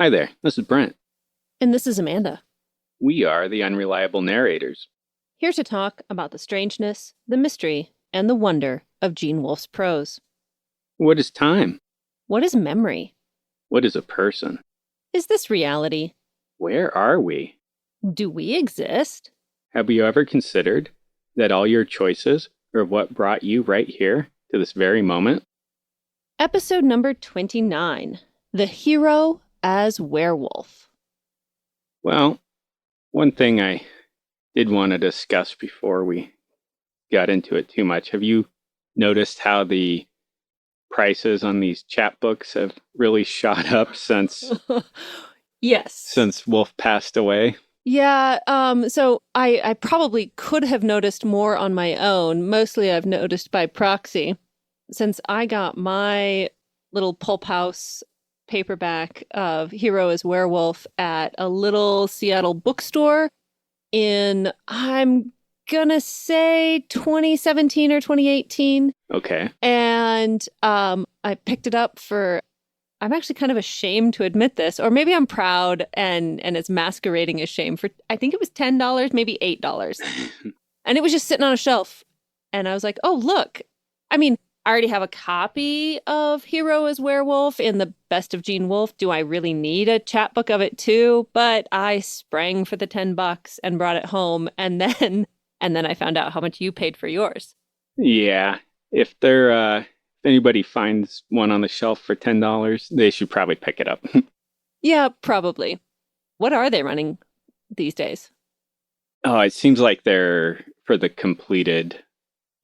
Hi there, this is Brent. And this is Amanda, We are the Unreliable Narrators. here to talk about the strangeness, the mystery, and the wonder of Gene Wolfe's prose. What is time? What is memory? What is a person? Is this reality? Where are we? Do we exist? Have you ever considered that all your choices are what brought you right here to this very moment? Episode number 29, The Hero as Werewolf. Well, one thing I did want to discuss before we got into it too much. Have you noticed how the prices on these chapbooks have really shot up since Yes. Wolfe passed away? Yeah, so I probably could have noticed more on my own. Mostly I've noticed by proxy. Since I got my little Pulp House paperback of Hero as Werewolf at a little Seattle bookstore in, I'm gonna say 2017 or 2018. Okay. And I picked it up for, I'm actually kind of ashamed to admit this, or maybe I'm proud and it's masquerading as shame for, I think it was $10, maybe $8. And it was just sitting on a shelf. And I was like, oh, look. I mean, I already have a copy of Hero as Werewolf in the Best of Gene Wolfe. Do I really need a chapbook of it too? But I sprang for the $10 and brought it home, and then I found out how much you paid for yours. Yeah. If anybody finds one on the shelf for $10, they should probably pick it up. Yeah, probably. What are they running these days? Oh, it seems like they're for the completed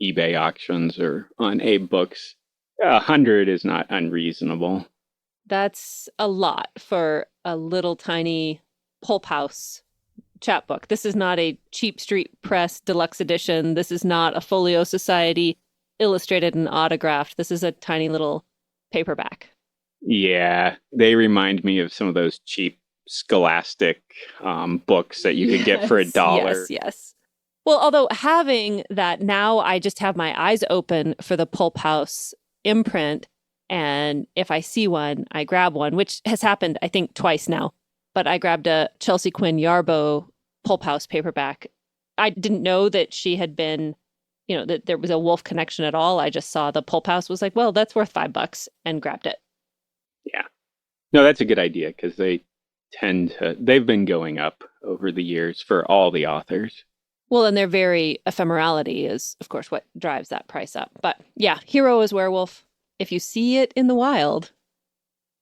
eBay auctions or on Abe Books. 100 is not unreasonable. That's a lot for a little tiny Pulp House chapbook. This is not a cheap street press deluxe edition. This is not a Folio Society illustrated and autographed. This is a tiny little paperback. Yeah, they remind me of some of those cheap Scholastic books that you could get for $1. Yes. Well, although having that now, I just have my eyes open for the Pulp House imprint. And if I see one, I grab one, which has happened, I think, twice now. But I grabbed a Chelsea Quinn Yarbo Pulp House paperback. I didn't know that she had been, that there was a Wolfe connection at all. I just saw the Pulp House, was like, well, that's worth $5 and grabbed it. Yeah. No, that's a good idea because they've been going up over the years for all the authors. Well, and their very ephemerality is, of course, what drives that price up. But yeah, Hero as Werewolf. If you see it in the wild,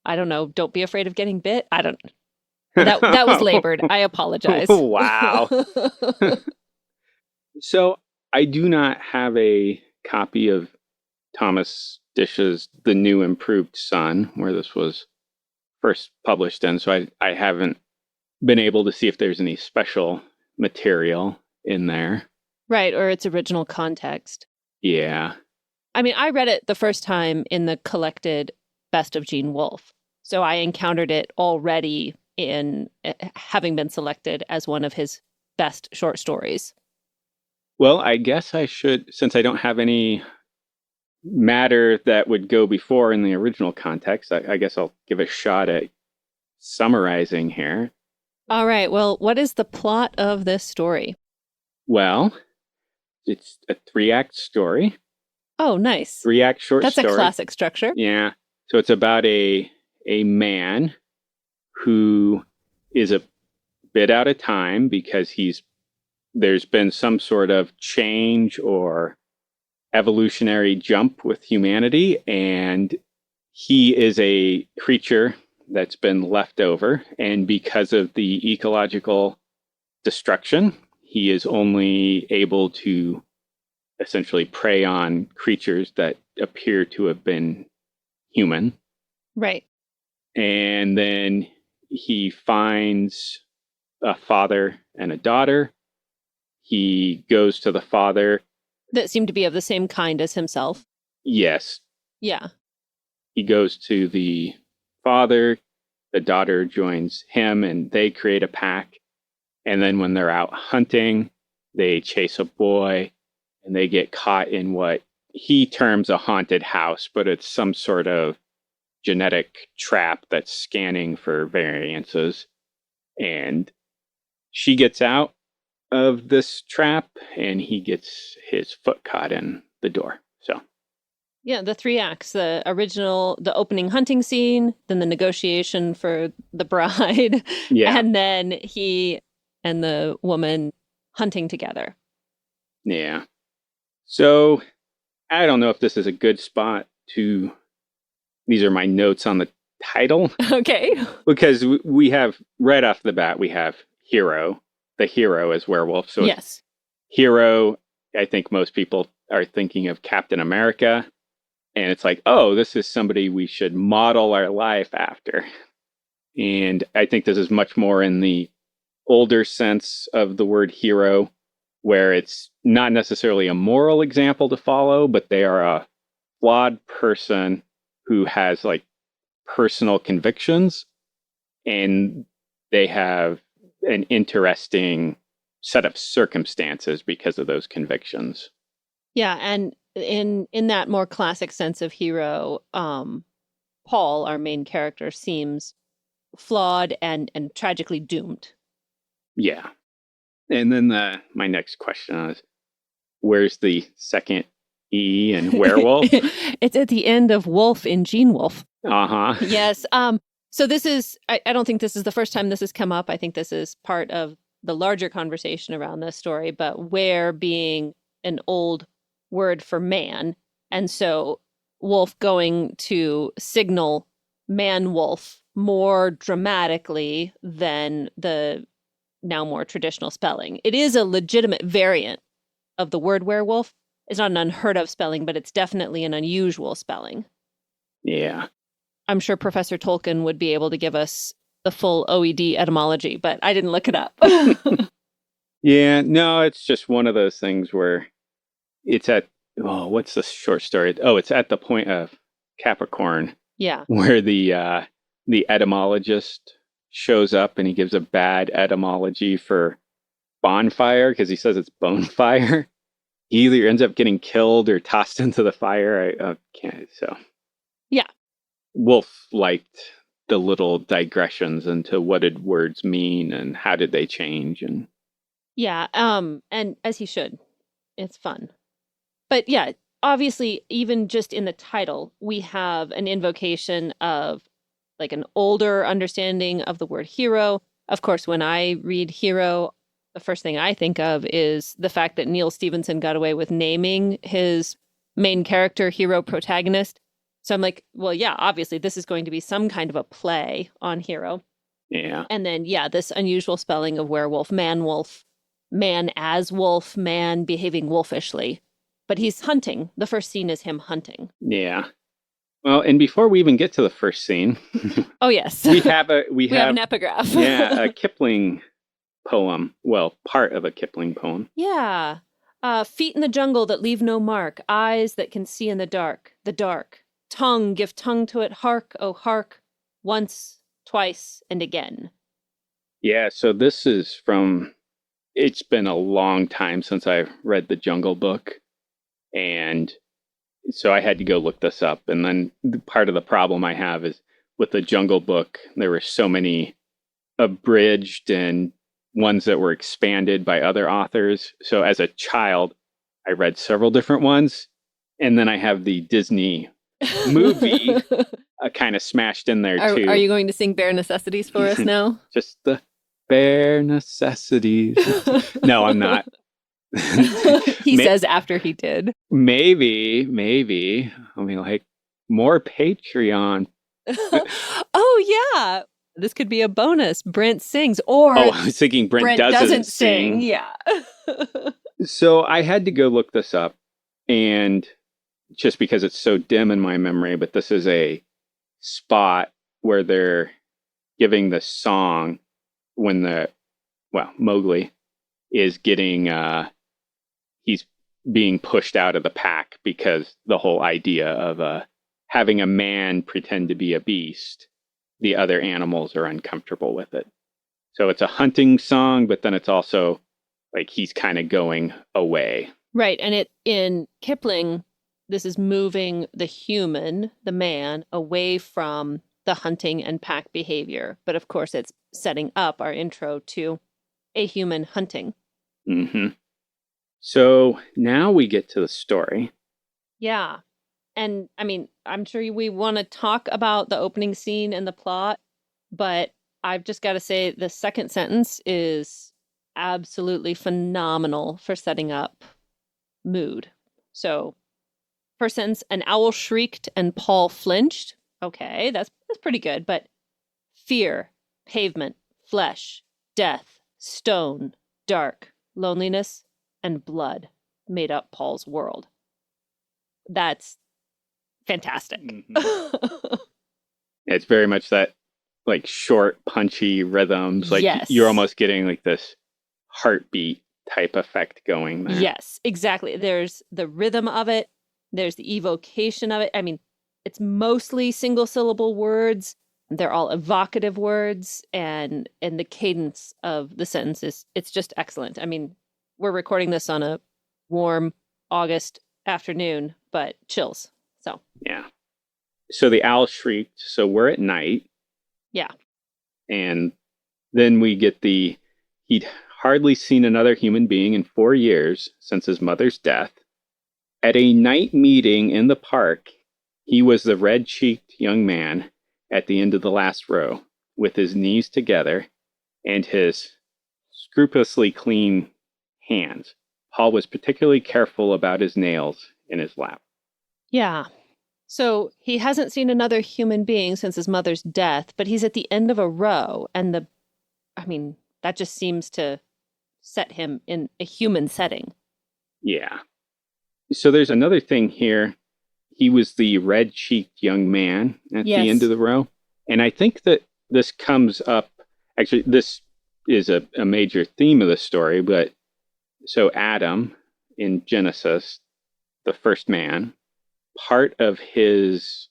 I don't know, don't be afraid of getting bit. I don't that was labored. I apologize. Wow. So I do not have a copy of Thomas Dish's The New Improved Sun, where this was first published in, so I haven't been able to see if there's any special material in there. Right, or its original context. Yeah. I mean, I read it the first time in the collected Best of Gene Wolfe. So I encountered it already in having been selected as one of his best short stories. Well, I guess I should, since I don't have any matter that would go before in the original context, I guess I'll give a shot at summarizing here. All right. Well, what is the plot of this story? Well, it's a 3-act story. Oh, nice. 3-act short That's story. That's a classic structure. Yeah. So it's about a man who is a bit out of time because there's been some sort of change or evolutionary jump with humanity, and he is a creature that's been left over, and because of the ecological destruction, he is only able to essentially prey on creatures that appear to have been human. Right. And then he finds a father and a daughter. He goes to the father. That seemed to be of the same kind as himself. Yes. Yeah. He goes to the father. The daughter joins him and they create a pack. And then when they're out hunting, they chase a boy and they get caught in what he terms a haunted house, but it's some sort of genetic trap that's scanning for variances. And she gets out of this trap and he gets his foot caught in the door. So Yeah, the 3 acts, the opening hunting scene, then the negotiation for the bride, yeah, and then he and the woman hunting together. yeah. So I don't know if this is a good spot to, these are my notes on the title. Okay. Because we have, right off the bat, we have hero. The hero is Werewolf. So yes. Hero, I think most people are thinking of Captain America. And it's like, oh, this is somebody we should model our life after. And I think this is much more in the older sense of the word hero, where it's not necessarily a moral example to follow, but they are a flawed person who has like personal convictions, and they have an interesting set of circumstances because of those convictions. Yeah, and in that more classic sense of hero, Paul, our main character, seems flawed and tragically doomed. Yeah. And then my next question is, where's the second E in werewolf? It's at the end of Wolfe in Gene Wolfe. Uh-huh. Yes. So this is, I don't think this is the first time this has come up. I think this is part of the larger conversation around this story, but where being an old word for man. And so Wolfe going to signal man wolf more dramatically than the now more traditional spelling. It is a legitimate variant of the word werewolf. It's not an unheard of spelling, but it's definitely an unusual spelling. Yeah. I'm sure Professor Tolkien would be able to give us the full OED etymology, but I didn't look it up. Yeah, no, it's just one of those things where it's at, oh, what's the short story? Oh, it's at the point of Capricorn. Yeah. Where the etymologist shows up and he gives a bad etymology for bonfire because he says it's bonfire. He either ends up getting killed or tossed into the fire. I can't. So Yeah. Wolfe liked the little digressions into what did words mean and how did they change, and Yeah. And as he should. It's fun. But yeah, obviously, even just in the title, we have an invocation of like an older understanding of the word hero. Of course, when I read hero, the first thing I think of is the fact that Neil Stephenson got away with naming his main character hero protagonist. So I'm like, well, yeah, obviously this is going to be some kind of a play on hero. yeah. And then, yeah, this unusual spelling of werewolf, man as wolf, man behaving wolfishly. But he's hunting. The first scene is him hunting. Yeah. Well, and before we even get to the first scene, oh yes, we have an epigraph. Yeah, a Kipling poem. Well, part of a Kipling poem. Yeah. Feet in the jungle that leave no mark, eyes that can see in the dark. Tongue, give tongue to it, hark, oh hark, once, twice, and again. Yeah, so this is from, it's been a long time since I've read the Jungle Book. And so I had to go look this up. And then part of the problem I have is with the Jungle Book, there were so many abridged and ones that were expanded by other authors. So as a child, I read several different ones. And then I have the Disney movie kind of smashed in there too. Are you going to sing Bare Necessities for us now? Just the bare necessities. No, I'm not. He says after he did. Maybe. I mean, like, more Patreon. Oh, yeah. This could be a bonus. Brent sings. Or I was thinking Brent doesn't sing. Yeah. So I had to go look this up. And just because it's so dim in my memory, but this is a spot where they're giving the song when Mowgli is getting, he's being pushed out of the pack because the whole idea of having a man pretend to be a beast, the other animals are uncomfortable with it. So it's a hunting song, but then it's also like he's kind of going away. Right. And in Kipling, this is moving the human, the man, away from the hunting and pack behavior. But of course, it's setting up our intro to a human hunting. Mm-hmm. So now we get to the story. Yeah. And I mean, I'm sure we want to talk about the opening scene and the plot, but I've just got to say the second sentence is absolutely phenomenal for setting up mood. So, first sentence, an owl shrieked and Paul flinched. Okay, that's pretty good, but fear, pavement, flesh, death, stone, dark, loneliness, and blood made up Paul's world. That's fantastic. Mm-hmm. It's very much that like short, punchy rhythms. Like yes. You're almost getting like this heartbeat type effect going there. Yes, exactly. There's the rhythm of it. There's the evocation of it. I mean, it's mostly single syllable words. They're all evocative words, and the cadence of the sentences, it's just excellent. I mean, we're recording this on a warm August afternoon, but chills. So yeah. So the owl shrieked. So we're at night. Yeah. And then we get he'd hardly seen another human being in 4 years since his mother's death. At a night meeting in the park, he was the red-cheeked young man at the end of the last row, with his knees together and his scrupulously clean hands. Paul was particularly careful about his nails in his lap. Yeah. So he hasn't seen another human being since his mother's death, but he's at the end of a row. And that just seems to set him in a human setting. Yeah. So there's another thing here. He was the red-cheeked young man at the end of the row. And I think that this comes up, actually, this is a major theme of the story, but so Adam in Genesis, the first man, part of his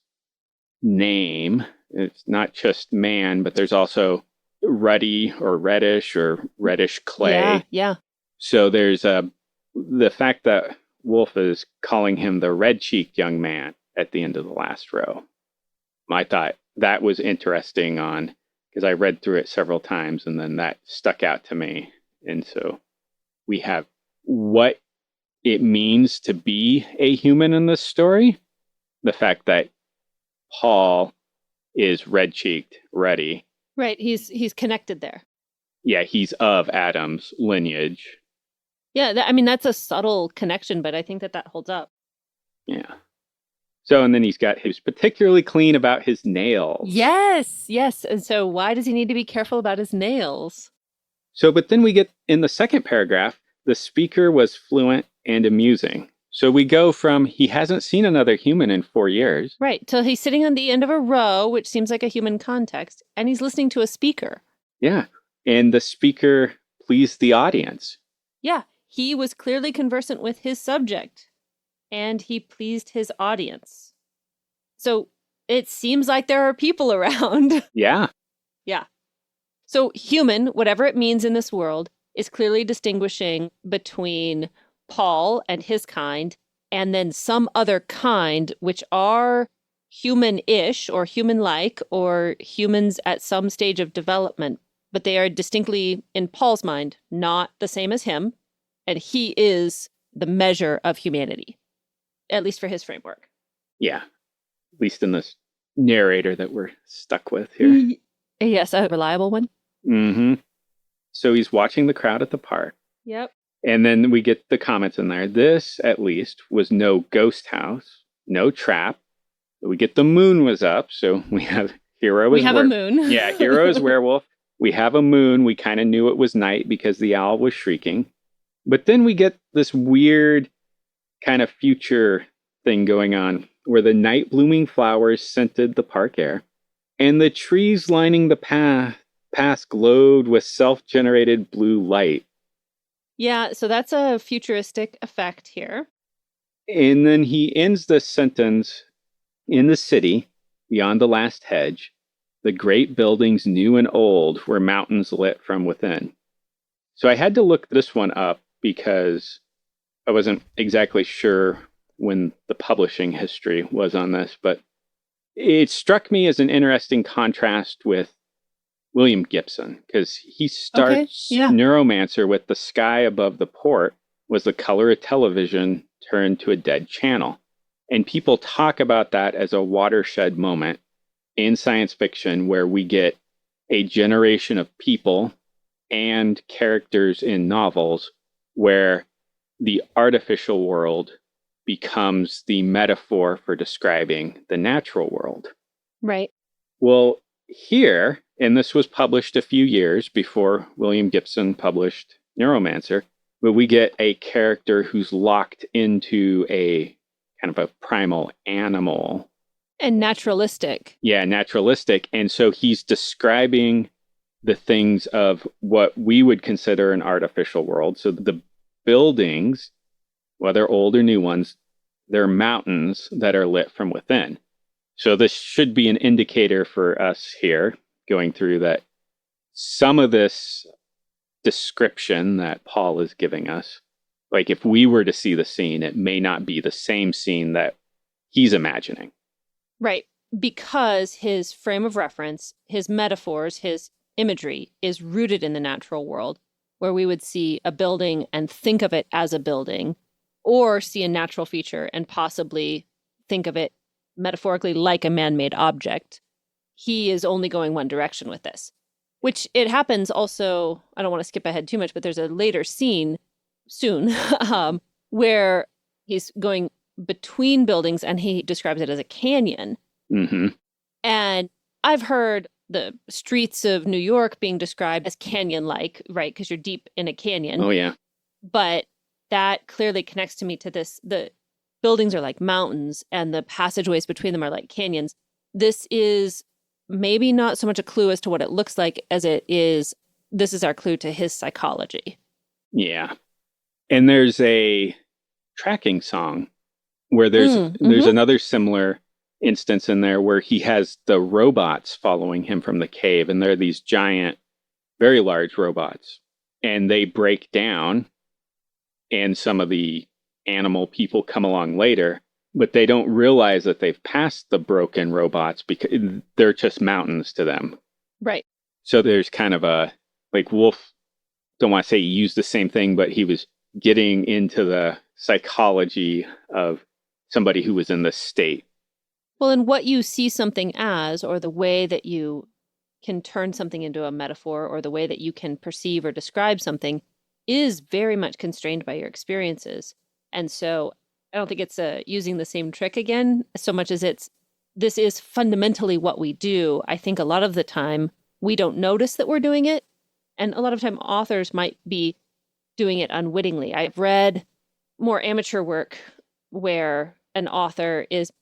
name, it's not just man, but there's also ruddy or reddish clay. Yeah. So there's the fact that Wolfe is calling him the red-cheeked young man at the end of the last row. I thought that was interesting because I read through it several times and then that stuck out to me. And so we have what it means to be a human in this story. The fact that Paul is red-cheeked, ruddy. Right, he's connected there. Yeah, he's of Adam's lineage. Yeah, that's a subtle connection, but I think that holds up. Yeah. So, and then he was particularly clean about his nails. Yes. And so why does he need to be careful about his nails? So, but then we get in the second paragraph, the speaker was fluent and amusing. So we go from he hasn't seen another human in 4 years. Right, till he's sitting on the end of a row, which seems like a human context, and he's listening to a speaker. Yeah, and the speaker pleased the audience. Yeah, he was clearly conversant with his subject, and he pleased his audience. So it seems like there are people around. Yeah. Yeah. So human, whatever it means in this world, is clearly distinguishing between Paul and his kind, and then some other kind, which are human-ish or human-like or humans at some stage of development, but they are distinctly, in Paul's mind, not the same as him, and he is the measure of humanity, at least for his framework. Yeah, at least in this narrator that we're stuck with here. Yes, a reliable one. Mm-hmm. So he's watching the crowd at the park. Yep. And then we get the comments in there. This, at least, was no ghost house, no trap. We get the moon was up, so we have hero. We have a moon. Yeah, hero is werewolf. We have a moon. We kind of knew it was night because the owl was shrieking. But then we get this weird kind of future thing going on where the night blooming flowers scented the park air and the trees lining the path glowed with self-generated blue light. Yeah, so that's a futuristic effect here. And then he ends the sentence, in the city, beyond the last hedge, the great buildings new and old were mountains lit from within. So I had to look this one up because I wasn't exactly sure when the publishing history was on this, but it struck me as an interesting contrast with William Gibson, because he starts Neuromancer with the sky above the port was the color of television turned to a dead channel. And people talk about that as a watershed moment in science fiction where we get a generation of people and characters in novels where the artificial world becomes the metaphor for describing the natural world. Right. Well, here, and this was published a few years before William Gibson published Neuromancer, but we get a character who's locked into a kind of a primal animal. And naturalistic. Yeah, naturalistic. And so he's describing the things of what we would consider an artificial world. So the buildings, whether old or new ones, they're mountains that are lit from within. So this should be an indicator for us here going through that some of this description that Paul is giving us, like if we were to see the scene, it may not be the same scene that he's imagining. Right. Because his frame of reference, his metaphors, his imagery is rooted in the natural world, where we would see a building and think of it as a building, or see a natural feature and possibly think of it metaphorically like a man-made object. He is only going one direction with this, which it happens also. I don't want to skip ahead too much, but there's a later scene soon where he's going between buildings and he describes it as a canyon. Mm-hmm. And I've heard the streets of New York being described as canyon-like, right? Because you're deep in a canyon. Oh, yeah. But that clearly connects to me to this. The buildings are like mountains and the passageways between them are like canyons. This is maybe not so much a clue as to what it looks like as it is, this is our clue to his psychology. Yeah. And there's a tracking song where there's another similar instance in there where he has the robots following him from the cave, and they're these giant, very large robots, and they break down, and some of the animal people come along later, but they don't realize that they've passed the broken robots because they're just mountains to them. Right. So there's kind of a, like Wolfe, don't want to say he used the same thing, but he was getting into the psychology of somebody who was in this state. Well, and what you see something as, or the way that you can turn something into a metaphor, or the way that you can perceive or describe something is very much constrained by your experiences. And so I don't think it's using the same trick again, so much as this is fundamentally what we do. I think a lot of the time we don't notice that we're doing it. And a lot of time authors might be doing it unwittingly. I've read more amateur work where an author is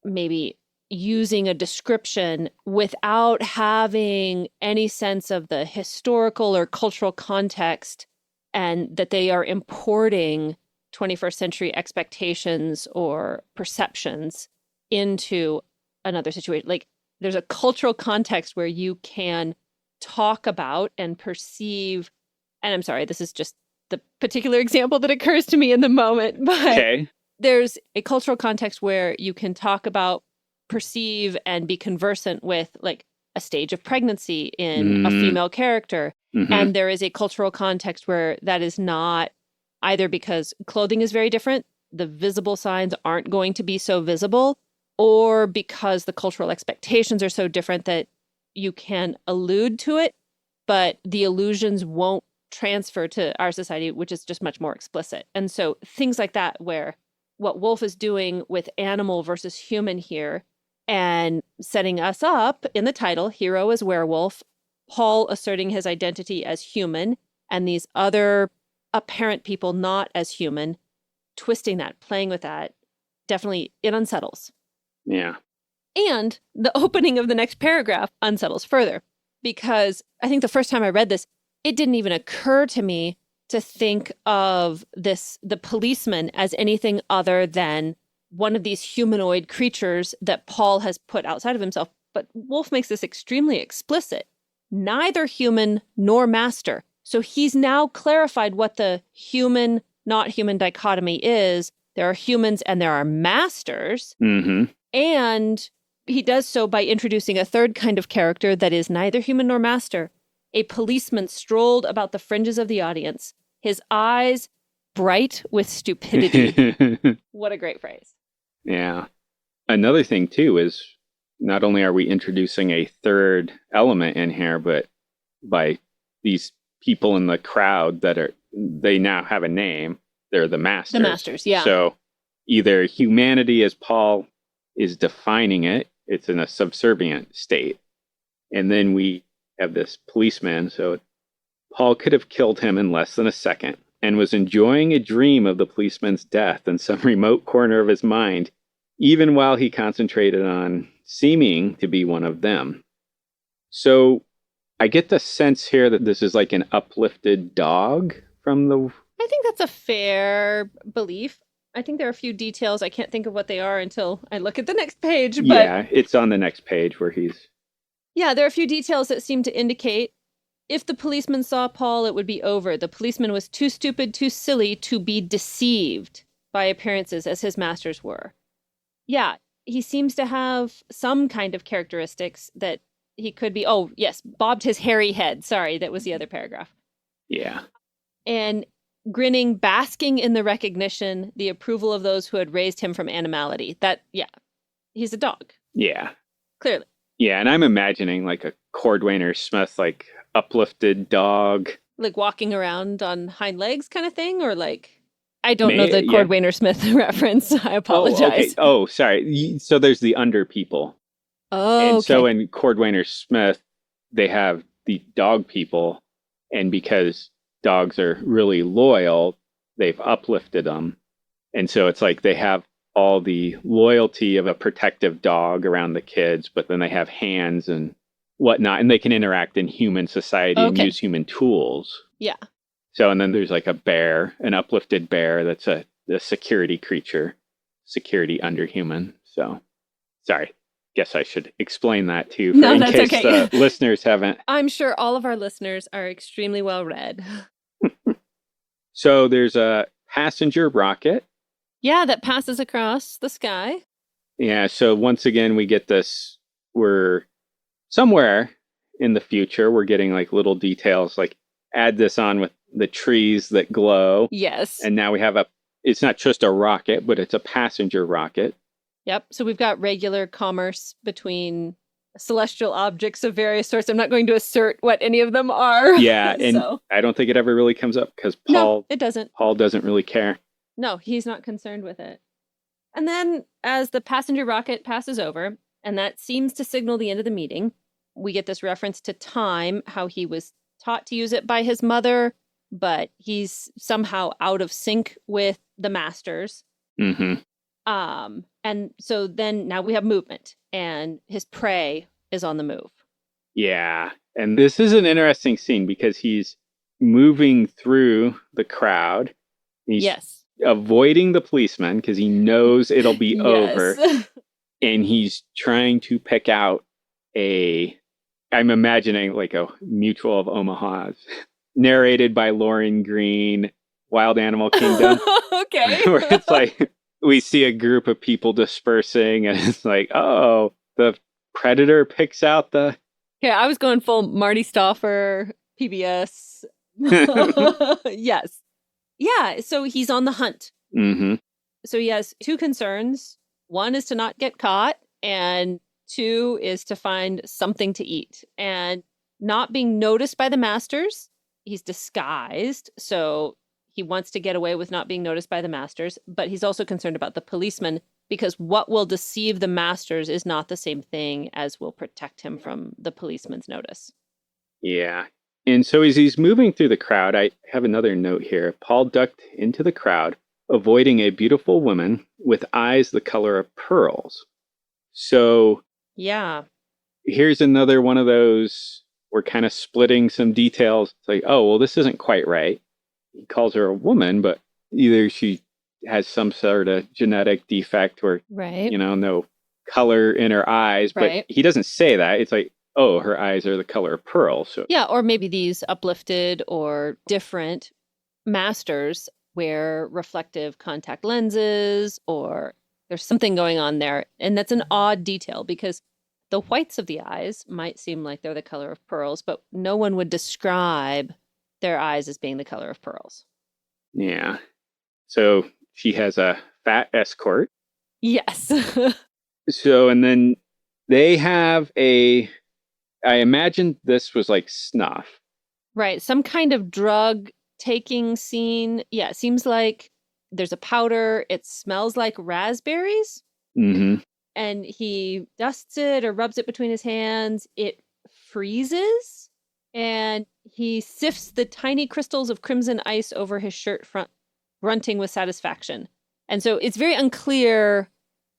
maybe using a description without having any sense of the historical or cultural context, and that they are importing 21st century expectations or perceptions into another situation. Like there's a cultural context where you can talk about and perceive, and I'm sorry, this is just the particular example that occurs to me in the moment, but there's a cultural context where you can talk about, perceive, and be conversant with like a stage of pregnancy in a female character. And there is a cultural context where that is not, either because clothing is very different, the visible signs aren't going to be so visible, or because the cultural expectations are so different that you can allude to it, but the allusions won't transfer to our society, which is just much more explicit. And so things like that, where what Wolfe is doing with animal versus human here, and setting us up in the title, hero is werewolf, Paul asserting his identity as human, and these other apparent people not as human, twisting that, playing with that, definitely it unsettles. Yeah. And the opening of the next paragraph unsettles further, because I think the first time I read this, it didn't even occur to me to think of the policeman as anything other than one of these humanoid creatures that Paul has put outside of himself. But Wolfe makes this extremely explicit. Neither human nor master. So he's now clarified what the human, not human dichotomy is there are humans, and there are masters. Mm-hmm. And he does so by introducing a third kind of character that is neither human nor master. A policeman strolled about the fringes of the audience, his eyes bright with stupidity. What a great phrase. Yeah. Another thing, too, is not only are we introducing a third element in here, but by these people in the crowd they now have a name. They're the masters. The masters, yeah. So either humanity, as Paul is defining it, it's in a subservient state. And then we have this policeman. So Paul could have killed him in less than a second and was enjoying a dream of the policeman's death in some remote corner of his mind, even while he concentrated on seeming to be one of them. So I get the sense here that this is like an uplifted dog from the... I think that's a fair belief. I think there are a few details. I can't think of what they are until I look at the next page. But yeah, it's on the next page where he's... Yeah, there are a few details that seem to indicate if the policeman saw Paul, it would be over. The policeman was too stupid, too silly to be deceived by appearances as his masters were. Yeah, he seems to have some kind of characteristics that he could be... Oh, yes, bobbed his hairy head. Sorry, that was the other paragraph. Yeah. And grinning, basking in the recognition, the approval of those who had raised him from animality. Yeah, he's a dog. Yeah. Clearly. Yeah, and I'm imagining like a Cordwainer Smith, like uplifted dog. Like walking around on hind legs kind of thing? Or like, I don't know the Cordwainer Smith reference. I apologize. Oh, okay. Oh, sorry. So there's the under people. Oh, and okay. So in Cordwainer Smith, they have the dog people. And because dogs are really loyal, they've uplifted them. And so it's like they have all the loyalty of a protective dog around the kids, but then they have hands and whatnot, and they can interact in human society and use human tools. Yeah. So, and then there's like a bear, an uplifted bear that's a security creature, security under human. So, sorry. Guess I should explain that too, in case the listeners haven't. I'm sure all of our listeners are extremely well read. So there's a passenger rocket. Yeah, that passes across the sky. Yeah, so once again, we get this, we're somewhere in the future, we're getting like little details, like add this on with the trees that glow. Yes. And now we have it's not just a rocket, but it's a passenger rocket. Yep. So we've got regular commerce between celestial objects of various sorts. I'm not going to assert what any of them are. Yeah, and I don't think it ever really comes up because it doesn't. Paul doesn't really care. No, he's not concerned with it. And then as the passenger rocket passes over, and that seems to signal the end of the meeting, we get this reference to time, how he was taught to use it by his mother, but he's somehow out of sync with the masters. Mm-hmm. And so then now we have movement, and his prey is on the move. Yeah. And this is an interesting scene because he's moving through the crowd. He's avoiding the policeman because he knows it'll be over. And he's trying to pick out I'm imagining like a Mutual of Omaha's narrated by Lauren Green, Wild Animal Kingdom. Okay. Where it's like, we see a group of people dispersing and it's like, oh, the predator picks out the... Yeah, I was going full Marty Stauffer, PBS. Yes. Yeah, so he's on the hunt. Mm-hmm. So he has two concerns. One is to not get caught, and two is to find something to eat. And not being noticed by the masters, he's disguised, so he wants to get away with not being noticed by the masters, but he's also concerned about the policeman because what will deceive the masters is not the same thing as will protect him from the policeman's notice. Yeah. And so as he's moving through the crowd, I have another note here. Paul ducked into the crowd, avoiding a beautiful woman with eyes the color of pearls. So yeah, here's another one of those, we're kind of splitting some details. It's like, oh, well, this isn't quite right. He calls her a woman, but either she has some sort of genetic defect or, no color in her eyes, but he doesn't say that. It's like, oh, her eyes are the color of pearl. So yeah, or maybe these uplifted or different masters wear reflective contact lenses, or there's something going on there. And that's an odd detail because the whites of the eyes might seem like they're the color of pearls, but no one would describe their eyes as being the color of pearls. Yeah. So she has a fat escort. Yes. So, and then they have I imagine this was like snuff. Right. Some kind of drug taking scene. Yeah, it seems like there's a powder. It smells like raspberries. Mm-hmm. And he dusts it or rubs it between his hands. It freezes. And he sifts the tiny crystals of crimson ice over his shirt front, grunting with satisfaction. And so it's very unclear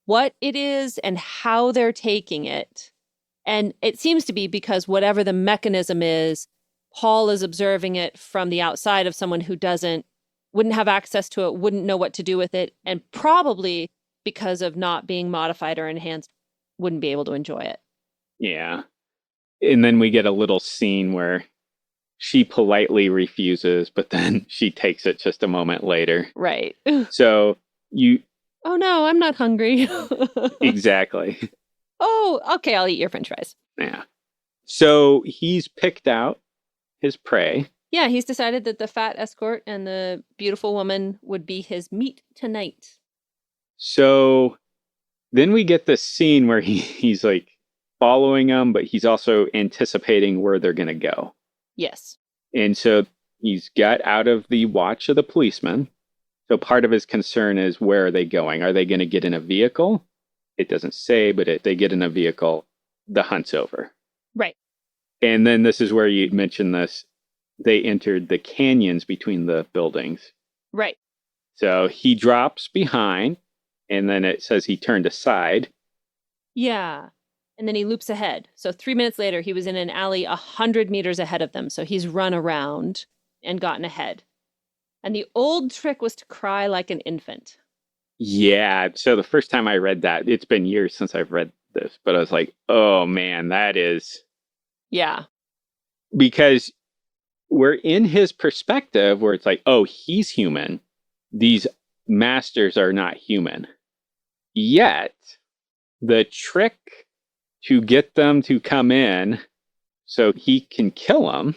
what it is and how they're taking it. And it seems to be because whatever the mechanism is, Paul is observing it from the outside of someone who wouldn't have access to it, wouldn't know what to do with it, and probably because of not being modified or enhanced, wouldn't be able to enjoy it. Yeah. And then we get a little scene where she politely refuses, but then she takes it just a moment later. Right. So Oh no, I'm not hungry. Exactly. Oh, okay, I'll eat your french fries. Yeah. So he's picked out his prey. Yeah, he's decided that the fat escort and the beautiful woman would be his meat tonight. So then we get this scene where he's like following them, but he's also anticipating where they're going to go. Yes. And so he's got out of the watch of the policeman. So part of his concern is, where are they going? Are they going to get in a vehicle? It doesn't say, but if they get in a vehicle, the hunt's over. Right. And then this is where you mentioned this. They entered the canyons between the buildings. Right. So he drops behind, and then it says he turned aside. Yeah. And then he loops ahead. So 3 minutes later, he was in an alley 100 meters ahead of them. So he's run around and gotten ahead. And the old trick was to cry like an infant. Yeah. So the first time I read that, it's been years since I've read this, but I was like, oh man, that is. Yeah. Because we're in his perspective where it's like, oh, he's human. These masters are not human. Yet, the trick to get them to come in so he can kill them,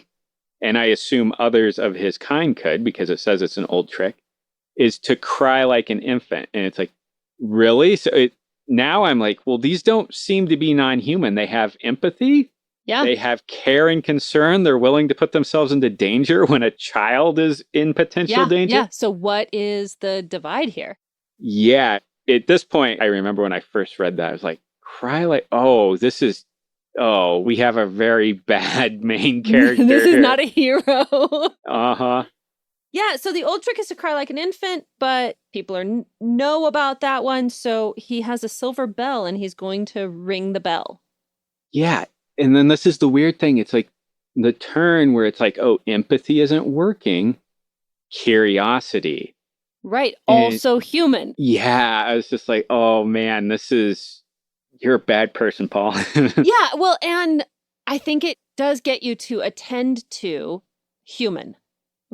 and I assume others of his kind could, because it says it's an old trick, is to cry like an infant. And it's like, really? So now I'm like, well, these don't seem to be non-human. They have empathy. Yeah. They have care and concern. They're willing to put themselves into danger when a child is in potential danger. Yeah. So what is the divide here? Yeah. At this point, I remember when I first read that, I was like, cry like, we have a very bad main character. This is not a hero. Uh-huh. Yeah, so the old trick is to cry like an infant, but people know about that one, so he has a silver bell and he's going to ring the bell. Yeah, and then this is the weird thing. It's like the turn where it's like, oh, empathy isn't working. Curiosity. Right, also human. Yeah, I was just like, oh man, you're a bad person, Paul. Yeah, well, and I think it does get you to attend to human.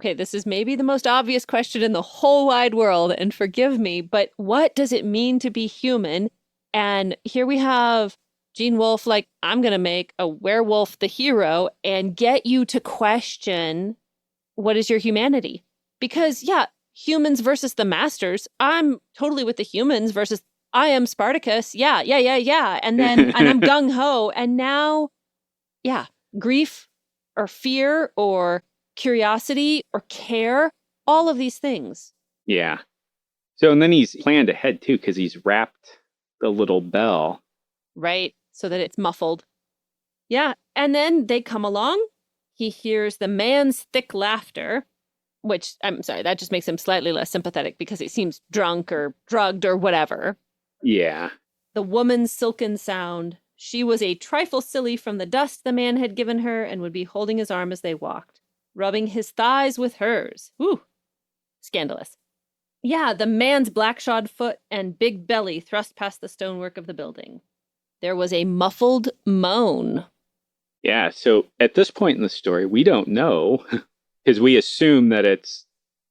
Okay, this is maybe the most obvious question in the whole wide world, and forgive me, but what does it mean to be human? And here we have Gene Wolfe, like, I'm going to make a werewolf the hero and get you to question, what is your humanity? Because, yeah, humans versus the masters. I'm totally with the humans versus I am Spartacus. Yeah. And then and I'm gung-ho. And now, yeah, grief or fear or curiosity or care, all of these things. Yeah. So, and then he's planned ahead too, because he's wrapped the little bell. Right. So that it's muffled. Yeah. And then they come along. He hears the man's thick laughter, which, I'm sorry, that just makes him slightly less sympathetic because he seems drunk or drugged or whatever. Yeah. The woman's silken sound. She was a trifle silly from the dust the man had given her and would be holding his arm as they walked, rubbing his thighs with hers. Ooh, scandalous. Yeah, the man's black-shod foot and big belly thrust past the stonework of the building. There was a muffled moan. Yeah, so at this point in the story, we don't know, because we assume that it's,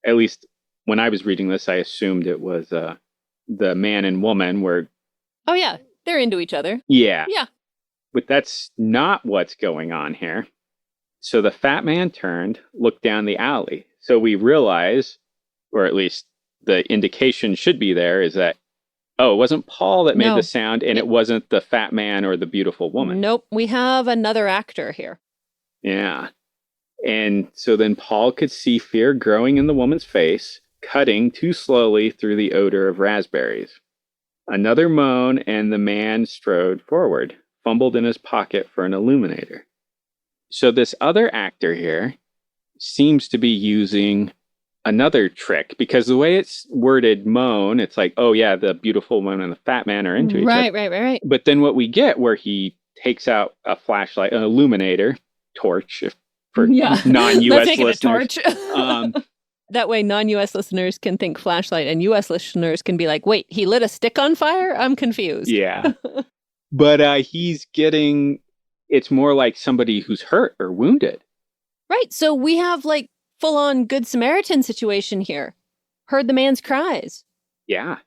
at least when I was reading this, I assumed it was the man and woman were. Oh, yeah. They're into each other. Yeah. Yeah. But that's not what's going on here. So the fat man turned, looked down the alley. So we realize, or at least the indication should be there, is that, oh, it wasn't Paul that made the sound, and it wasn't the fat man or the beautiful woman. Nope. We have another actor here. Yeah. And so then Paul could see fear growing in the woman's face, cutting too slowly through the odor of raspberries. Another moan, and the man strode forward, fumbled in his pocket for an illuminator. So this other actor here seems to be using another trick, because the way it's worded, moan, it's like, oh yeah, the beautiful woman and the fat man are into each other. Right. But then what we get, where he takes out a flashlight, an illuminator, torch, for non-US listeners. That way non-US listeners can think flashlight, and US listeners can be like, wait, he lit a stick on fire? I'm confused. Yeah. But he's getting, it's more like somebody who's hurt or wounded. Right. So we have like full-on Good Samaritan situation here. Heard the man's cries. Yeah.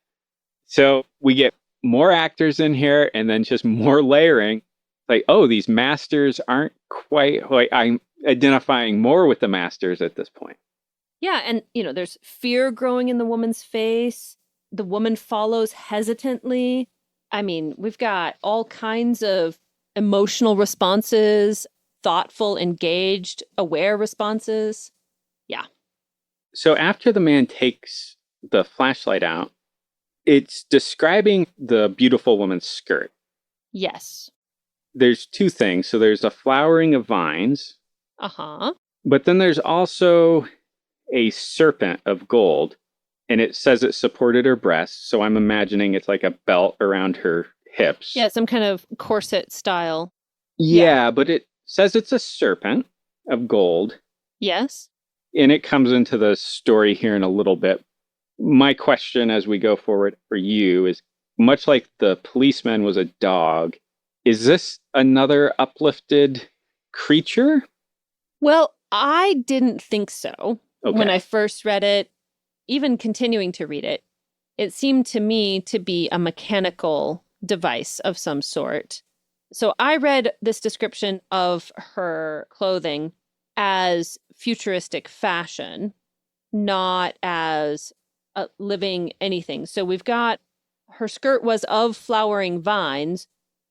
So we get more actors in here, and then just more layering. Like, oh, these masters aren't quite, like, I'm identifying more with the masters at this point. Yeah, and, there's fear growing in the woman's face. The woman follows hesitantly. I mean, we've got all kinds of emotional responses, thoughtful, engaged, aware responses. Yeah. So after the man takes the flashlight out, it's describing the beautiful woman's skirt. Yes. There's two things. So there's a flowering of vines. Uh-huh. But then there's also a serpent of gold, and it says it supported her breasts. So I'm imagining it's like a belt around her hips. Yeah, some kind of corset style. Yeah, but it says it's a serpent of gold. Yes. And it comes into the story here in a little bit. My question as we go forward for you is, much like the policeman was a dog, is this another uplifted creature? Well, I didn't think so. Okay. When I first read it, even continuing to read it, it seemed to me to be a mechanical device of some sort. So I read this description of her clothing as futuristic fashion, not as a living anything. So we've got, her skirt was of flowering vines,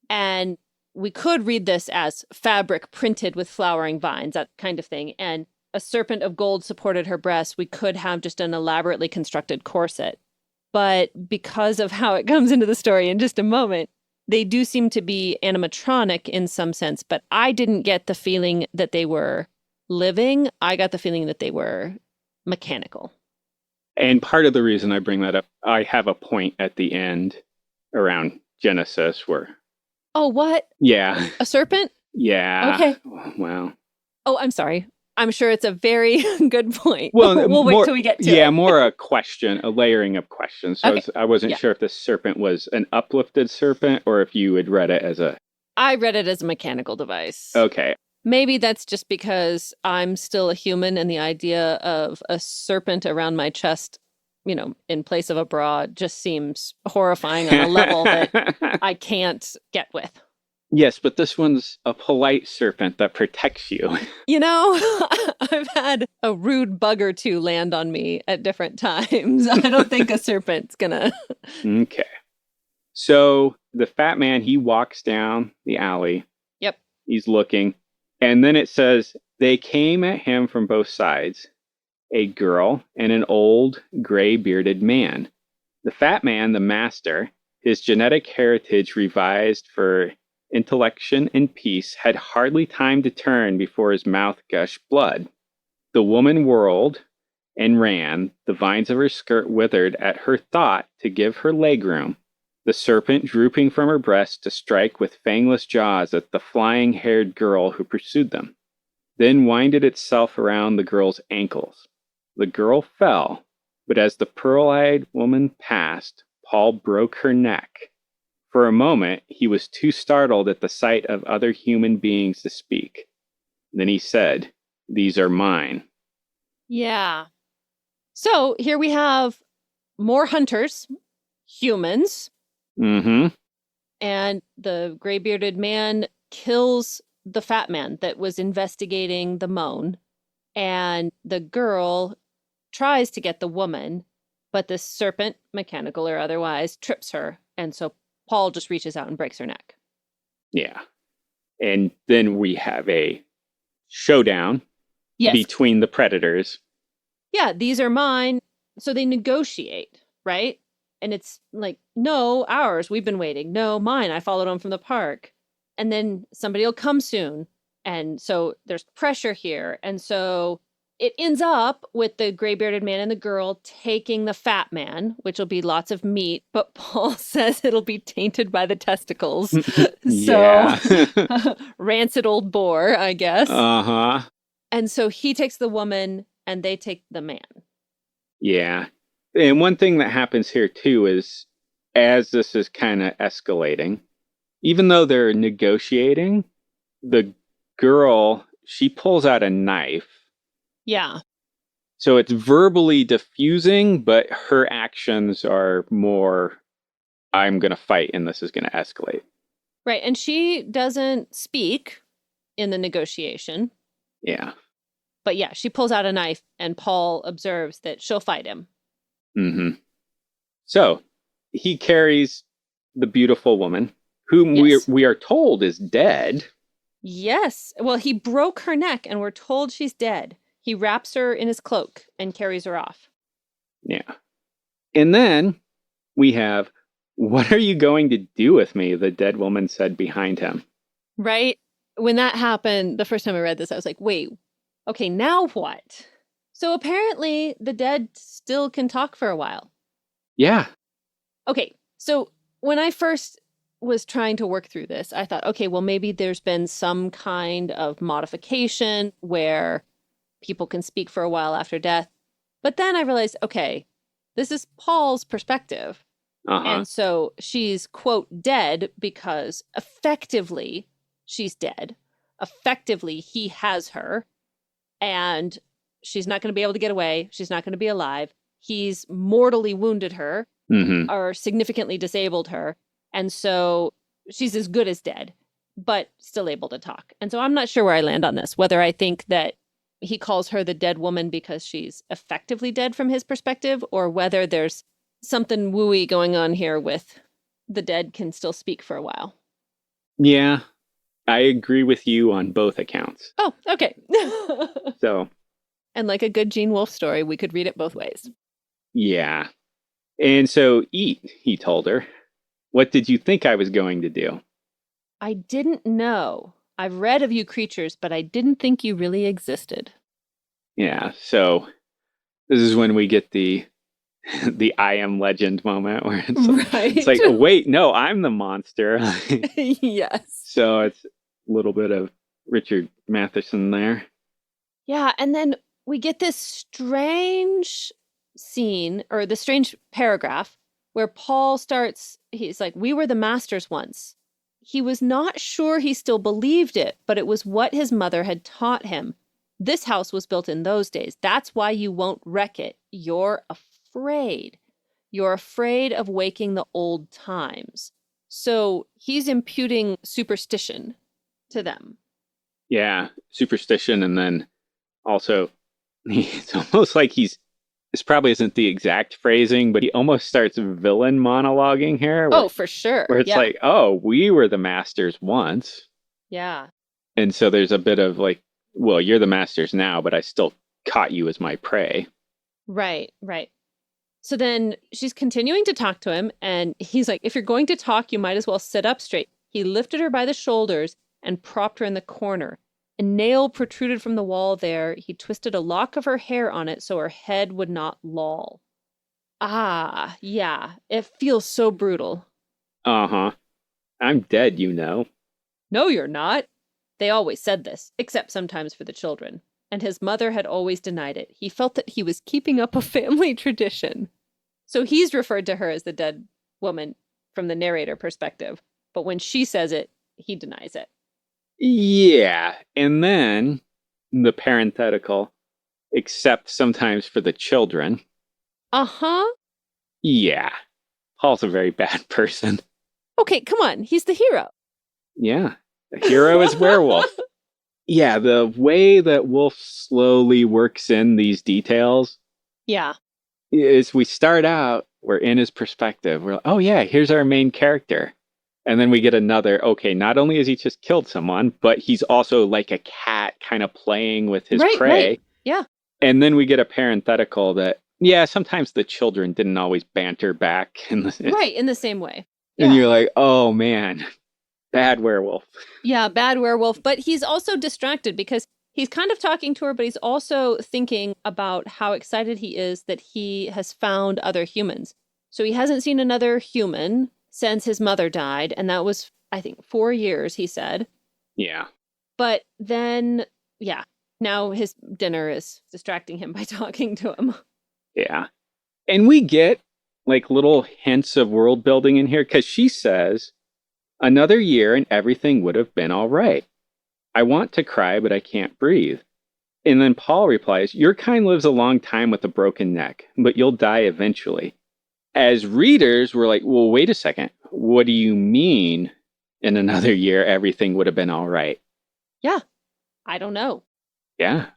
and we could read this as fabric printed with flowering vines, that kind of thing. And a serpent of gold supported her breast. We could have just an elaborately constructed corset. But because of how it comes into the story in just a moment, they do seem to be animatronic in some sense, but I didn't get the feeling that they were living. I got the feeling that they were mechanical. And part of the reason I bring that up, I have a point at the end around Genesis where... Oh, what? Yeah. A serpent? Yeah. Okay. Well. Oh, I'm sorry. I'm sure it's a very good point. Well, we'll wait till we get to it. Yeah, more a question, a layering of questions. So Okay. I wasn't sure if the serpent was an uplifted serpent or if you had read it as a... I read it as a mechanical device. Okay. Maybe that's just because I'm still a human, and the idea of a serpent around my chest, in place of a bra, just seems horrifying on a level that I can't get with. Yes, but this one's a polite serpent that protects you. I've had a rude bug or two land on me at different times. I don't think a serpent's gonna... Okay. So the fat man, he walks down the alley. Yep. He's looking. And then it says, they came at him from both sides, a girl and an old, gray-bearded man. The fat man, the master, his genetic heritage revised for intellection and peace, had hardly time to turn before his mouth gushed blood. The woman whirled and ran, the vines of her skirt withered at her thought to give her leg room, the serpent drooping from her breast to strike with fangless jaws at the flying-haired girl who pursued them, then winded itself around the girl's ankles. The girl fell, but as the pearl-eyed woman passed, Paul broke her neck. For a moment, he was too startled at the sight of other human beings to speak. Then he said, "These are mine." Yeah. So here we have more hunters, humans, Mm-hmm. and the gray bearded man kills the fat man that was investigating the moan. And the girl tries to get the woman, but the serpent, mechanical or otherwise, trips her. And so Paul just reaches out and breaks her neck. Yeah. And then we have a showdown Yes. between the predators. Yeah, these are mine. So they negotiate, right? And it's like, no, ours, we've been waiting. No, mine, I followed them from the park. And then somebody will come soon. And so there's pressure here. And so it ends up with the gray bearded man and the girl taking the fat man, which will be lots of meat. But Paul says it'll be tainted by the testicles. Yeah. So rancid old boar, I guess. Uh-huh. And so he takes the woman and they take the man. Yeah. And one thing that happens here too is as this is kind of escalating, even though they're negotiating, the girl, she pulls out a knife. Yeah. So it's verbally diffusing, but her actions are more, I'm going to fight and this is going to escalate. Right. And she doesn't speak in the negotiation. Yeah. But yeah, she pulls out a knife and Paul observes that she'll fight him. Mm-hmm. So he carries the beautiful woman, whom Yes. we are told is dead. Yes. Well, he broke her neck and we're told she's dead. He wraps her in his cloak and carries her off. Yeah. And then we have, what are you going to do with me? The dead woman said behind him. Right? When that happened, the first time I read this, I was like, wait, okay, now what? So apparently the dead still can talk for a while. Yeah. Okay, so when I first was trying to work through this, I thought, okay, well, maybe there's been some kind of modification where people can speak for a while after death. But then I realized, okay, this is Paul's perspective. Uh-huh. And so she's, quote, dead because effectively she's dead. Effectively, he has her. And she's not going to be able to get away. She's not going to be alive. He's mortally wounded her or significantly disabled her. And so she's as good as dead, but still able to talk. And so I'm not sure where I land on this, whether I think that he calls her the dead woman because she's effectively dead from his perspective, or whether there's something wooey going on here with the dead can still speak for a while. Yeah, I agree with you on both accounts. Oh, okay. So. And like a good Gene Wolfe story, we could read it both ways. Yeah. And so eat, he told her. What did you think I was going to do? I didn't know. I've read of you creatures, but I didn't think you really existed. Yeah, so this is when we get the I am legend moment where it's like, oh, wait, no, I'm the monster. Yes. So it's a little bit of Richard Matheson there. Yeah, and then we get this strange scene, or the strange paragraph, where Paul starts, he's like, we were the masters once. He was not sure he still believed it, but it was what his mother had taught him. This house was built in those days. That's why you won't wreck it. You're afraid. You're afraid of waking the old times. So he's imputing superstition to them. Yeah, superstition. And then also, it's almost like this probably isn't the exact phrasing, but he almost starts villain monologuing here. Oh, for sure. Where it's like, oh, we were the masters once. Yeah. And so there's a bit of like, well, you're the masters now, but I still caught you as my prey. Right, right. So then she's continuing to talk to him, and he's like, if you're going to talk, you might as well sit up straight. He lifted her by the shoulders and propped her in the corner. A nail protruded from the wall there. He twisted a lock of her hair on it so her head would not loll. Ah, yeah. It feels so brutal. Uh-huh. I'm dead, you know. No, you're not. They always said this, except sometimes for the children. And his mother had always denied it. He felt that he was keeping up a family tradition. So he's referred to her as the dead woman from the narrator perspective. But when she says it, he denies it. Yeah. And then the parenthetical, except sometimes for the children. Uh-huh. Yeah, Paul's a very bad person. Okay, come on. He's the hero. Yeah, the hero is Werewolf. Yeah, the way that Wolfe slowly works in these details Yeah. is we start out, we're in his perspective. We're like, oh yeah, here's our main character. And then we get another, okay, not only has he just killed someone, but he's also like a cat kind of playing with his Right, prey. right. Yeah. And then we get a parenthetical that, yeah, sometimes the children didn't always banter back. Right, in the same way. And Yeah. you're like, oh man, bad werewolf. Yeah, bad werewolf. But he's also distracted because he's kind of talking to her, but he's also thinking about how excited he is that he has found other humans. So he hasn't seen another human since his mother died. And that was, I think, 4 years, he said. Yeah. But then, yeah, now his dinner is distracting him by talking to him. Yeah. And we get like little hints of world building in here because she says, another year and everything would have been all right. I want to cry, but I can't breathe. And then Paul replies, your kind lives a long time with a broken neck, but you'll die eventually. As readers, we're like, well, wait a second. What do you mean in another year everything would have been all right? Yeah, I don't know. Yeah.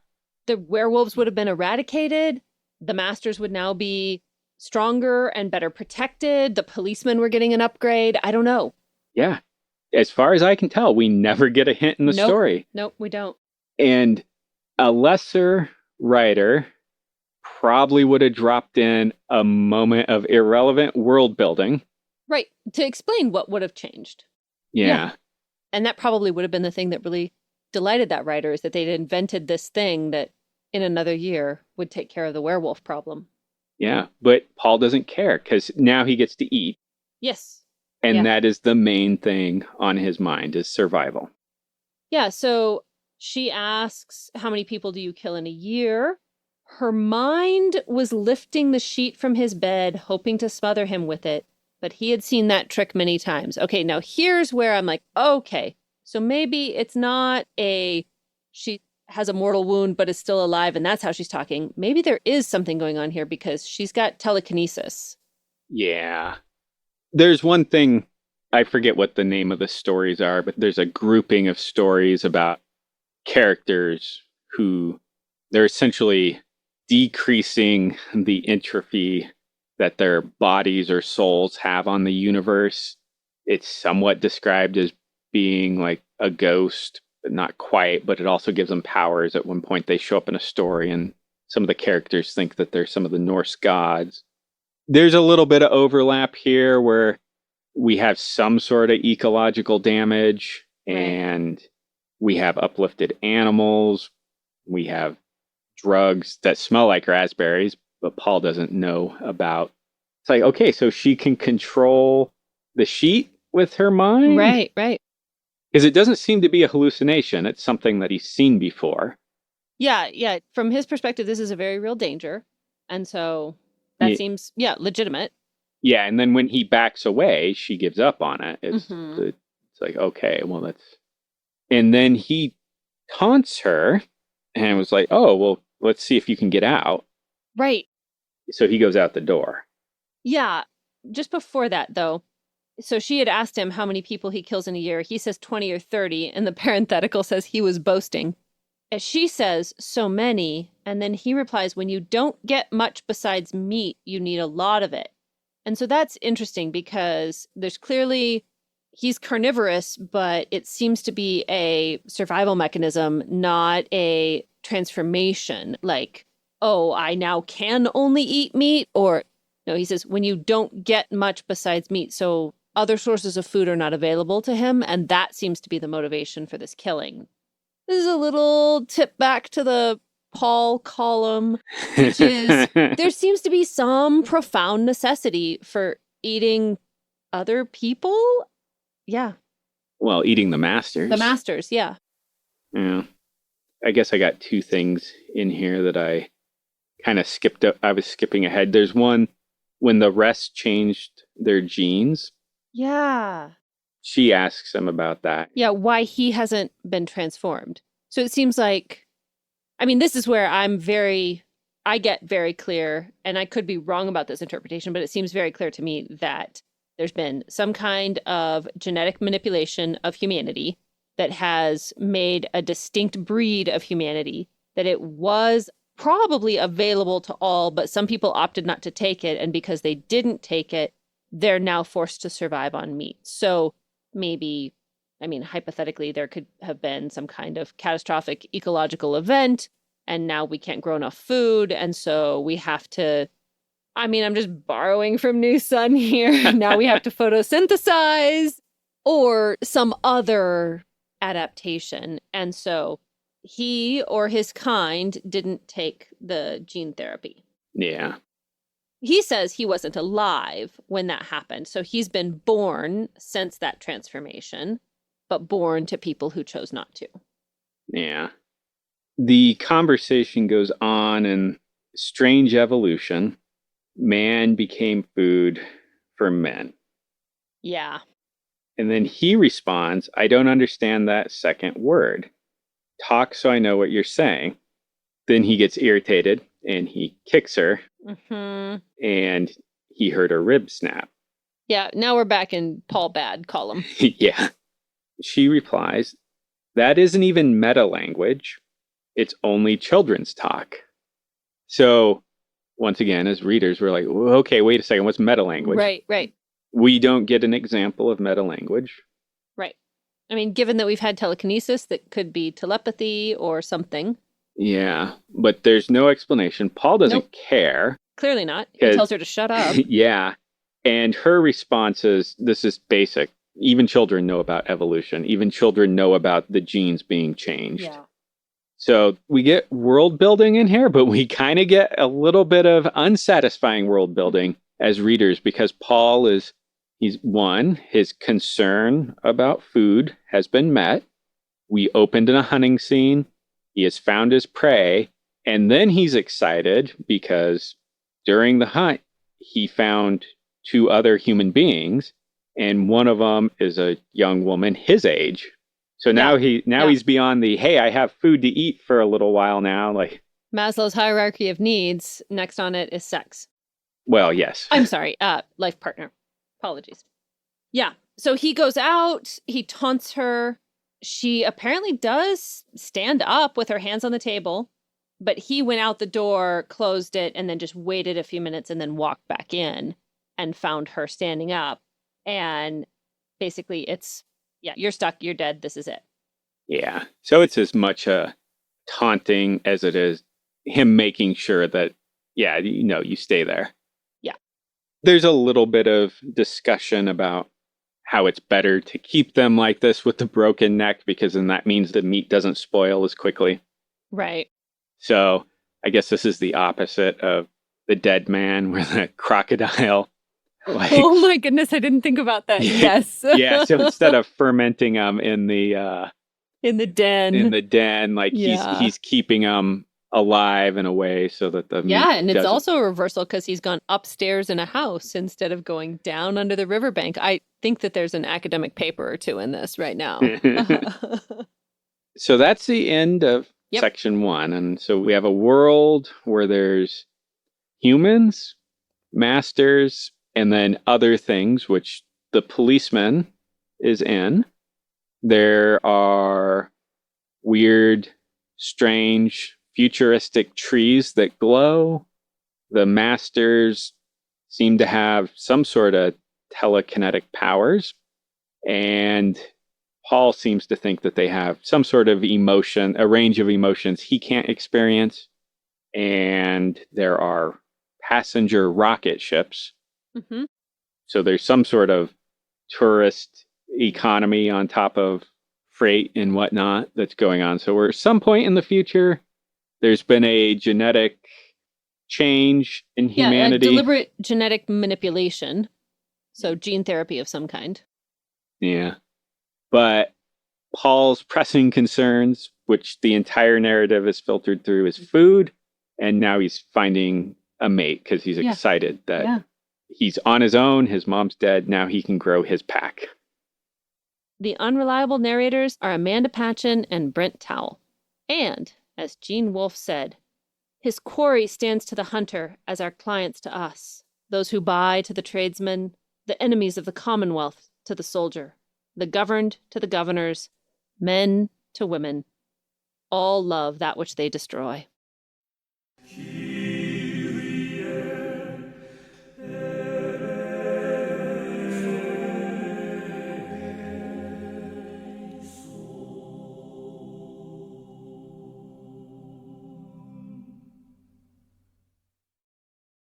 The werewolves would have been eradicated. The masters would now be stronger and better protected. The policemen were getting an upgrade. I don't know. Yeah. As far as I can tell, we never get a hint in the story. Nope, we don't. And a lesser writer probably would have dropped in a moment of irrelevant world building. Right. To explain what would have changed. Yeah. And that probably would have been the thing that really delighted that writer, is that they'd invented this thing that in another year would take care of the werewolf problem. Yeah. But Paul doesn't care because now he gets to eat. Yes. And that is the main thing on his mind, is survival. Yeah. So she asks, how many people do you kill in a year? Her mind was lifting the sheet from his bed, hoping to smother him with it. But he had seen that trick many times. Okay, now here's where I'm like, okay, so maybe it's not she has a mortal wound but is still alive and that's how she's talking. Maybe there is something going on here because she's got telekinesis. Yeah. There's one thing, I forget what the name of the stories are, but there's a grouping of stories about characters who they're essentially decreasing the entropy that their bodies or souls have on the universe. It's somewhat described as being like a ghost, but not quite, but it also gives them powers. At one point they show up in a story and some of the characters think that they're some of the Norse gods. There's a little bit of overlap here where we have some sort of ecological damage, and we have uplifted animals. We have drugs that smell like raspberries, but Paul doesn't know about. It's like, okay, so she can control the sheet with her mind? Right. Because it doesn't seem to be a hallucination. It's something that he's seen before. Yeah. From his perspective, this is a very real danger. And so that seems, legitimate. Yeah, and then when he backs away, she gives up on it. It's like, okay, well, that's... And then he taunts her and was like, oh, well, let's see if you can get out. Right. So he goes out the door. Yeah. Just before that, though, so she had asked him how many people he kills in a year. He says 20 or 30, and the parenthetical says he was boasting. As she says, so many, and then he replies, when you don't get much besides meat, you need a lot of it. And so that's interesting because there's clearly, he's carnivorous, but it seems to be a survival mechanism, not a transformation. Like, oh, I now can only eat meat. Or no, he says, when you don't get much besides meat. So other sources of food are not available to him. And that seems to be the motivation for this killing. This is a little tip back to the Paul column, which is there seems to be some profound necessity for eating other people. Yeah. Well, eating the masters. The masters, yeah. Yeah. I guess I got two things in here that I kind of skipped up. I was skipping ahead. There's one when the rest changed their genes. Yeah. She asks him about that. Yeah, why he hasn't been transformed. So it seems like I mean, this is where I get very clear, and I could be wrong about this interpretation, but it seems very clear to me that there's been some kind of genetic manipulation of humanity that has made a distinct breed of humanity, that it was probably available to all, but some people opted not to take it. And because they didn't take it, they're now forced to survive on meat. So maybe, I mean, hypothetically, there could have been some kind of catastrophic ecological event, and now we can't grow enough food. And so we have to, I mean, I'm just borrowing from New Sun here. Now we have to photosynthesize or some other adaptation. And so he or his kind didn't take the gene therapy. Yeah. He says he wasn't alive when that happened. So he's been born since that transformation, but born to people who chose not to. Yeah. The conversation goes on in strange evolution. Man became food for men. Yeah. And then he responds, I don't understand that second word. Talk so I know what you're saying. Then he gets irritated and he kicks her. Mm-hmm. And he heard a rib snap. Yeah, now we're back in Paul Bad column. Yeah. She replies, that isn't even meta language. It's only children's talk. So, once again, as readers, we're like, okay, wait a second, what's meta language? Right. We don't get an example of meta language. Right. I mean, given that we've had telekinesis, that could be telepathy or something. Yeah, but there's no explanation. Paul doesn't care. Clearly not. He tells her to shut up. Yeah. And her response is, this is basic. Even children know about evolution. Even children know about the genes being changed. Yeah. So we get world building in here, but we kind of get a little bit of unsatisfying world building as readers because Paul is, his concern about food has been met. We opened in a hunting scene. He has found his prey. And then he's excited because during the hunt, he found two other human beings. And one of them is a young woman his age. So now he's beyond the, hey, I have food to eat for a little while now. Like Maslow's hierarchy of needs. Next on it is sex. Well, yes. I'm sorry. Life partner. Apologies. Yeah. So he goes out. He taunts her. She apparently does stand up with her hands on the table, but he went out the door, closed it, and then just waited a few minutes and then walked back in and found her standing up. And basically it's, yeah, you're stuck, you're dead, this is it. Yeah. So it's as much a taunting as it is him making sure that, yeah, you stay there. Yeah. There's a little bit of discussion about how it's better to keep them like this with the broken neck because then that means the meat doesn't spoil as quickly. Right. So I guess this is the opposite of the dead man where the crocodile. Oh my goodness, I didn't think about that. Yes. Yeah, so instead of fermenting them in the den, like he's keeping them alive in a way so that the meat and it's also a reversal because he's gone upstairs in a house instead of going down under the riverbank. I think that there's an academic paper or two in this right now. So that's the end of section 1. And so we have a world where there's humans, masters, and then other things, which the policeman is in. There are weird, strange, futuristic trees that glow. The masters seem to have some sort of telekinetic powers. And Paul seems to think that they have some sort of emotion, a range of emotions he can't experience. And there are passenger rocket ships. Mm-hmm. So there's some sort of tourist economy on top of freight and whatnot that's going on. So we're at some point in the future, there's been a genetic change in humanity. Yeah, deliberate genetic manipulation. So gene therapy of some kind. Yeah. But Paul's pressing concerns, which the entire narrative is filtered through, is food. And now he's finding a mate because he's excited that he's on his own. His mom's dead. Now he can grow his pack. The Unreliable Narrators are Amanda Patchen and Brent Towle. And As Gene Wolfe said, his quarry stands to the hunter as our clients to us, those who buy to the tradesman, the enemies of the Commonwealth to the soldier, the governed to the governors, men to women. All love that which they destroy.